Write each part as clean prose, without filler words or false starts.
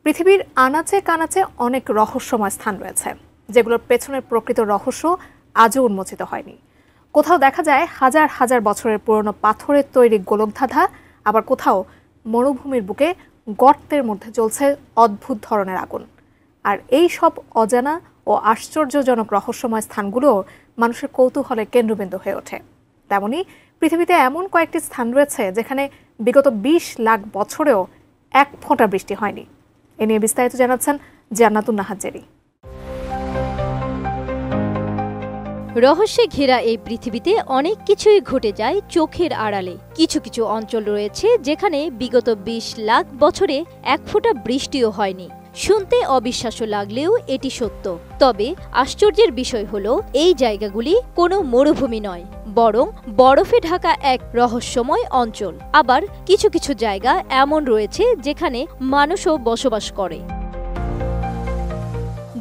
পৃথিবীর আনাচে কানাচে অনেক রহস্যময় স্থান রয়েছে, যেগুলোর পেছনের প্রকৃত রহস্য আজও উন্মোচিত হয়নি। কোথাও দেখা যায় হাজার হাজার বছরের পুরনো পাথরের তৈরি গোলকধাঁধা, আবার কোথাও মরুভূমির বুকে গর্তের মধ্যে চলছে অদ্ভুত ধরনের আগুন। আর এই সব অজানা ও আশ্চর্যজনক রহস্যময় স্থানগুলো মানুষের কৌতূহলের কেন্দ্রবিন্দু হয়ে ওঠে। তেমনি পৃথিবীতে এমন কয়েকটি স্থান রয়েছে যেখানে বিগত ২০ লাখ বছরেও এক ফোঁটা বৃষ্টি হয়নি। এ নিয়ে বিস্তারিত জানাচ্ছেন জান্নাতুন নাহার জেরি। রহস্যে ঘেরা এই পৃথিবীতে অনেক কিছুই ঘটে যায় চোখের আড়ালে। কিছু কিছু অঞ্চল রয়েছে যেখানে বিগত ২০ লাখ বছরে এক ফোঁটা বৃষ্টিও হয়নি। শুনতে অবিশ্বাস্য লাগলেও এটি সত্য। তবে আশ্চর্যের বিষয় হলো এই জায়গাগুলি কোনো মরুভূমি নয়, বরং বরফে ঢাকা এক রহস্যময় অঞ্চল। আবার কিছু কিছু জায়গা এমন রয়েছে যেখানে মানুষও বসবাস করে।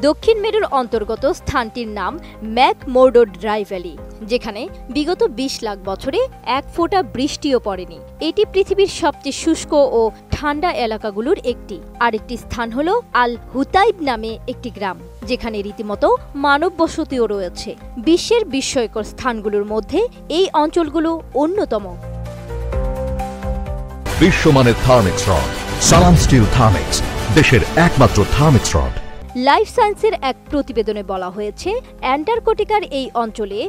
দক্ষিণ মেরুর অন্তর্গত স্থানটির নাম ম্যাকমোর্ডো ড্রাই ভ্যালি, যেখানে বিগত ২০ লাখ বছরে এক ফোঁটা বৃষ্টিও পড়েনি। এটি পৃথিবীর সবচেয়ে শুষ্ক ও ঠান্ডা এলাকাগুলোর একটি। আরেকটি স্থান হলো আল হুতাইব নামে একটি গ্রাম, যেখানে রীতিমতো মানব বসতিও রয়েছে। বিশ্বের বিস্ময়কর স্থানগুলোর মধ্যে এই অঞ্চলগুলো অন্যতম। বিশ্বমানের থার্মিক্স রড, সালাম স্টিল থার্মিক্স, দেশের একমাত্র থার্মিক্স রড। লাইফ সায়েন্সের এক প্রতিবেদনে বলা হয়েছে, অ্যান্টার্কটিকার এই অঞ্চলে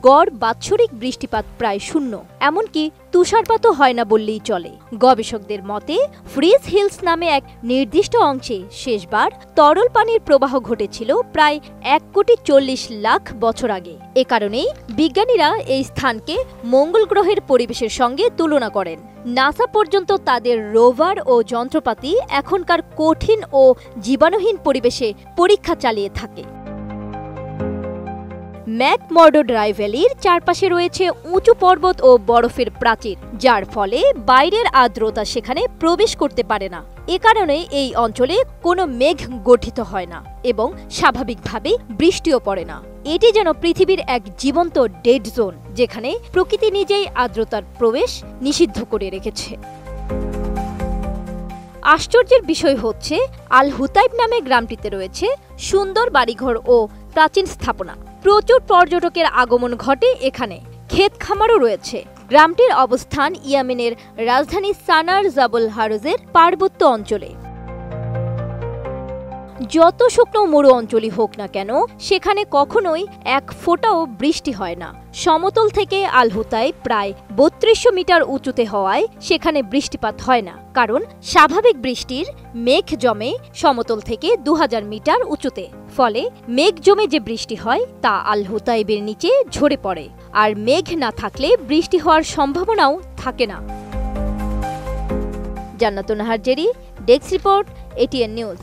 গড় বাৎসরিক বৃষ্টিপাত প্রায় শূন্য, এমনকি তুষারপাতও হয় না বললেই চলে। গবেষকদের মতে ফ্রিজ হিলস নামে এক নির্দিষ্ট অংশে শেষবার তরল পানির প্রবাহ ঘটেছিল প্রায় ১,৪০,০০,০০০ বছর আগে। এ কারণেই বিজ্ঞানীরা এই স্থানকে মঙ্গল গ্রহের পরিবেশের সঙ্গে তুলনা করেন। নাসা পর্যন্ত তাদের রোভার ও যন্ত্রপাতি এখনকার কঠিন ও জীবাণুহীন পরিবেশে পরীক্ষা চালিয়ে থাকে। ম্যাকমোর্ডো ড্রাই ভ্যালির চারপাশে রয়েছে উঁচু পর্বত ও বরফের প্রাচীর, যার ফলে বাইরের আর্দ্রতা সেখানে প্রবেশ করতে পারে না। এ কারণে এই অঞ্চলে কোনো মেঘ গঠিত হয় না এবং স্বাভাবিকভাবে বৃষ্টিও পড়ে না। এটি যেন পৃথিবীর এক জীবন্ত ডেড জোন, যেখানে প্রকৃতি নিজেই আর্দ্রতার প্রবেশ নিষিদ্ধ করে রেখেছে। আশ্চর্যের বিষয় হচ্ছে, আল হুতাইব নামে গ্রামটিতে রয়েছে সুন্দর বাড়িঘর ও প্রাচীন স্থাপনা। প্রচুর পর্যটকের আগমন ঘটে এখানে। ক্ষেত খামারও রয়েছে। গ্রামটির অবস্থান ইয়েমেনের রাজধানী সানার জাবল হারজের পার্বত্য অঞ্চলে। যত শুকনো মরু অঞ্চলই হোক না কেন, সেখানে কখনোই এক ফোঁটাও বৃষ্টি হয় না। সমতল থেকে আল হুতাইব প্রায় ৩২০০ মিটার উঁচুতে হওয়ায় সেখানে বৃষ্টিপাত হয় না, কারণ স্বাভাবিক বৃষ্টির মেঘ জমে সমতল থেকে ২০০০ মিটার উঁচুতে। ফলে মেঘ জমে যে বৃষ্টি হয় তা আল হুতাইবের নিচে ঝরে পড়ে, আর মেঘ না থাকলে বৃষ্টি হওয়ার সম্ভাবনাও থাকে না। জান্নাতুন Nahar Jerry, desk report, ATN news.